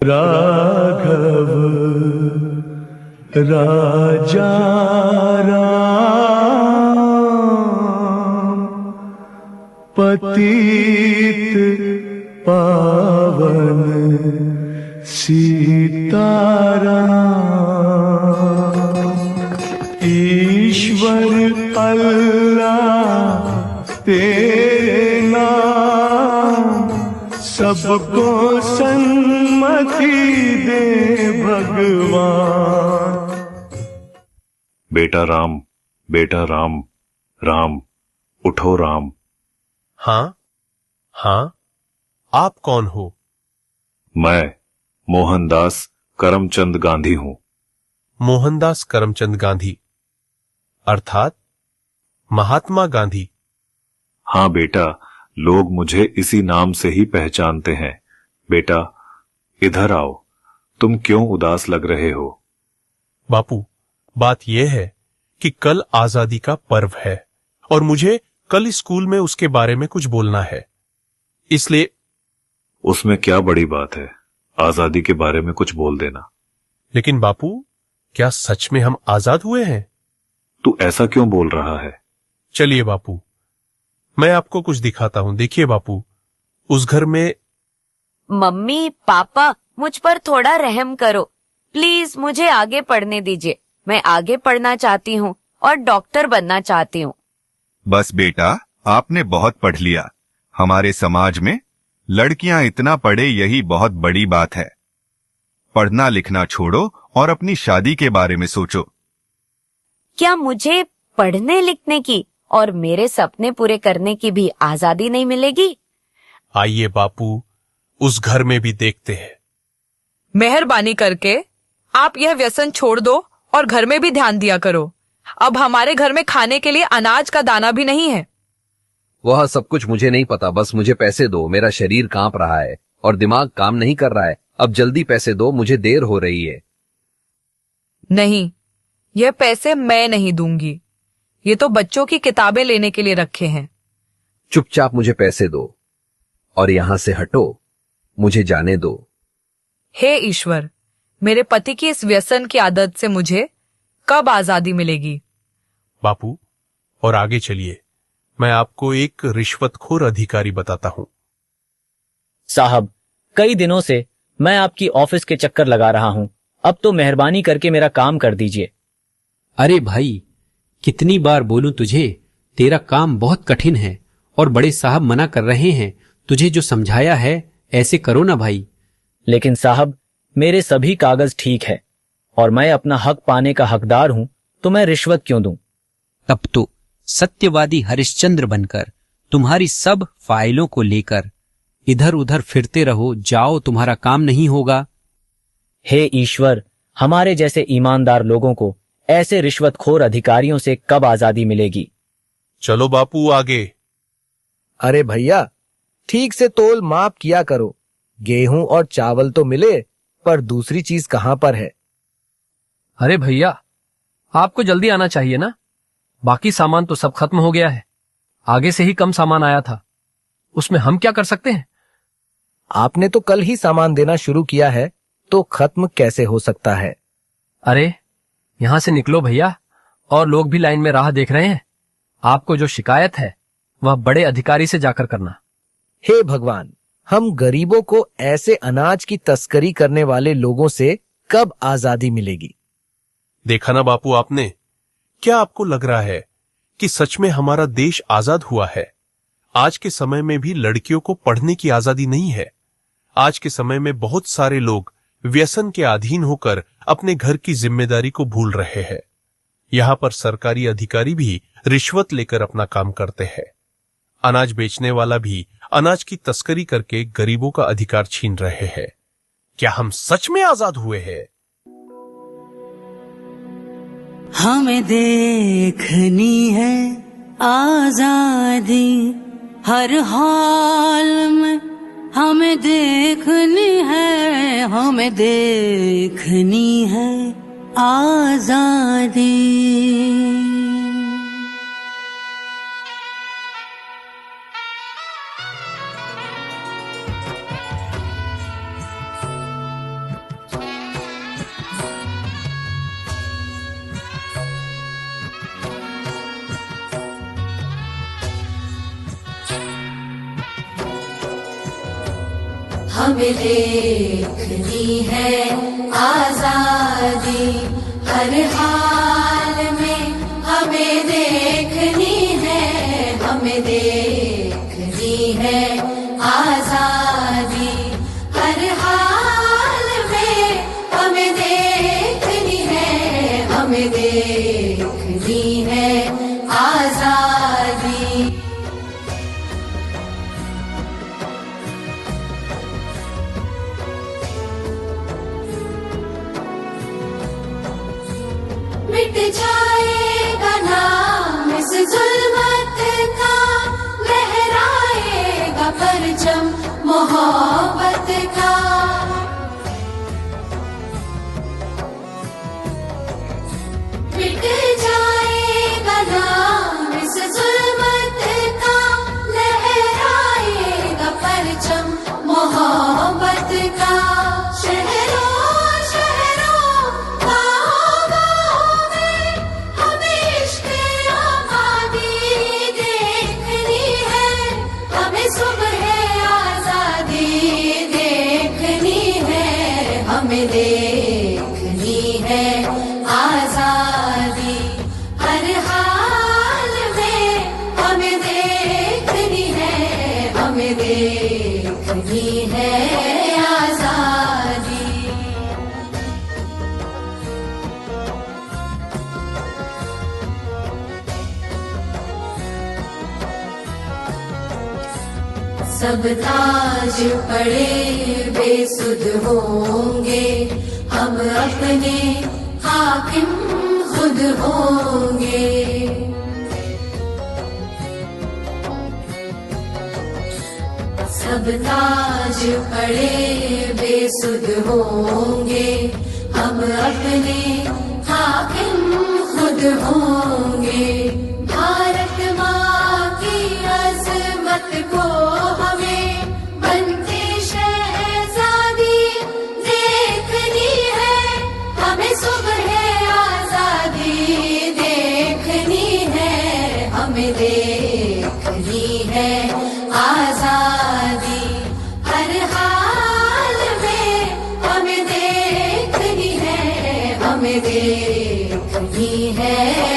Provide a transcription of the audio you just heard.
राघव राजा राम पतित पावन सीताराम। ईश्वर अल्लाह तेरे नाम सबको सन्मति दे भगवान। बेटा राम, बेटा राम, राम उठो राम। हाँ हाँ, आप कौन हो? मैं मोहनदास करमचंद गांधी हूं। मोहनदास करमचंद गांधी अर्थात महात्मा गांधी? हाँ बेटा, लोग मुझे इसी नाम से ही पहचानते हैं। बेटा इधर आओ, तुम क्यों उदास लग रहे हो? बापू, बात यह है कि कल आजादी का पर्व है और मुझे कल स्कूल में उसके बारे में कुछ बोलना है, इसलिए। उसमें क्या बड़ी बात है, आजादी के बारे में कुछ बोल देना। लेकिन बापू, क्या सच में हम आजाद हुए हैं? तू ऐसा क्यों बोल रहा है? चलिए बापू, मैं आपको कुछ दिखाता हूं। देखिए बापू, उस घर में। मम्मी पापा, मुझ पर थोड़ा रहम करो प्लीज, मुझे आगे पढ़ने दीजिए। मैं आगे पढ़ना चाहती हूँ और डॉक्टर बनना चाहती हूँ। बस बेटा, आपने बहुत पढ़ लिया। हमारे समाज में लड़कियां इतना पढ़े यही बहुत बड़ी बात है। पढ़ना लिखना छोड़ो और अपनी शादी के बारे में सोचो। क्या मुझे पढ़ने लिखने की और मेरे सपने पूरे करने की भी आजादी नहीं मिलेगी? आइए बापू, उस घर में भी देखते हैं। मेहरबानी करके आप यह व्यसन छोड़ दो और घर में भी ध्यान दिया करो। अब हमारे घर में खाने के लिए अनाज का दाना भी नहीं है। वह सब कुछ मुझे नहीं पता, बस मुझे पैसे दो। मेरा शरीर कांप रहा है और दिमाग काम नहीं कर रहा है। अब जल्दी पैसे दो, मुझे देर हो रही है। नहीं, यह पैसे मैं नहीं दूंगी। ये तो बच्चों की किताबें लेने के लिए रखे हैं। चुपचाप मुझे पैसे दो और यहां से हटो, मुझे जाने दो। हे ईश्वर, मेरे पति की इस व्यसन की आदत से मुझे कब आजादी मिलेगी? बापू, और आगे चलिए, मैं आपको एक रिश्वतखोर अधिकारी बताता हूं। साहब, कई दिनों से मैं आपकी ऑफिस के चक्कर लगा रहा हूं। अब तो मेहरबानी करके मेरा काम कर दीजिए। अरे भाई, कितनी बार बोलूं तुझे, तेरा काम बहुत कठिन है और बड़े साहब मना कर रहे हैं। तुझे जो समझाया है ऐसे करो ना भाई। लेकिन साहब, मेरे सभी कागज ठीक है और मैं अपना हक पाने का हकदार हूं, तो मैं रिश्वत क्यों दूं? तब तो सत्यवादी हरिश्चंद्र बनकर तुम्हारी सब फाइलों को लेकर इधर उधर फिरते रहो, जाओ, तुम्हारा काम नहीं होगा। हे ईश्वर, हमारे जैसे ईमानदार लोगों को ऐसे रिश्वतखोर अधिकारियों से कब आजादी मिलेगी? चलो बापू आगे। अरे भैया, ठीक से तोल माप किया करो। गेहूं और चावल तो मिले, पर दूसरी चीज कहां पर है? अरे भैया, आपको जल्दी आना चाहिए ना। बाकी सामान तो सब खत्म हो गया है। आगे से ही कम सामान आया था, उसमें हम क्या कर सकते हैं? आपने तो कल ही सामान देना शुरू किया है, तो खत्म कैसे हो सकता है? अरे यहां से निकलो भैया, और लोग भी लाइन में राह देख रहे हैं। आपको जो शिकायत है वह बड़े अधिकारी से जाकर करना। हे भगवान, हम गरीबों को ऐसे अनाज की तस्करी करने वाले लोगों से कब आजादी मिलेगी? देखा ना बापू आपने, क्या आपको लग रहा है कि सच में हमारा देश आजाद हुआ है? आज के समय में भी लड़कियों को पढ़ने की आजादी नहीं है। आज के समय में बहुत सारे लोग व्यसन के अधीन होकर अपने घर की जिम्मेदारी को भूल रहे हैं। यहां पर सरकारी अधिकारी भी रिश्वत लेकर अपना काम करते हैं। अनाज बेचने वाला भी अनाज की तस्करी करके गरीबों का अधिकार छीन रहे हैं। क्या हम सच में आजाद हुए हैं? हमें देखनी है आजादी हर हाल में, हमें देखनी है, हमें देखनी है आजादी। हमें देखनी है आजादी, हर हाल में हमें देखनी है, हमें देखनी है आजादी, हर हाल में हमें देखनी है, हमें देखनी है आजादी। मिट जाएगा नाम इस जुल्मत का, लहराएगा परचम मोहब्बत का। मिट जाएगा नाम इस जुल्मत का, लहराएगा परचम मोहब्बत का। शहरों शहरों गाँव गाँव में हमें इश्क़ आबादी देखनी है, हमें सुबह आजादी देखनी है, हमें देखनी है आजादी, हर हाल में हमें देखनी है, हमें देखनी है आजादी। सब ताज पड़े बेसुध होंगे, हम अपने हाकिम खुद होंगे। सब ताज पड़े बेसुध होंगे, हम अपने हाकिम खुद होंगे। भारत माँ की अजमत को हमें बनती शहजादी देखनी है, हमें सुबह आजादी देखनी है, हमें देखनी है आजादी, हर हाल में हमें देखनी है, हमें देखनी है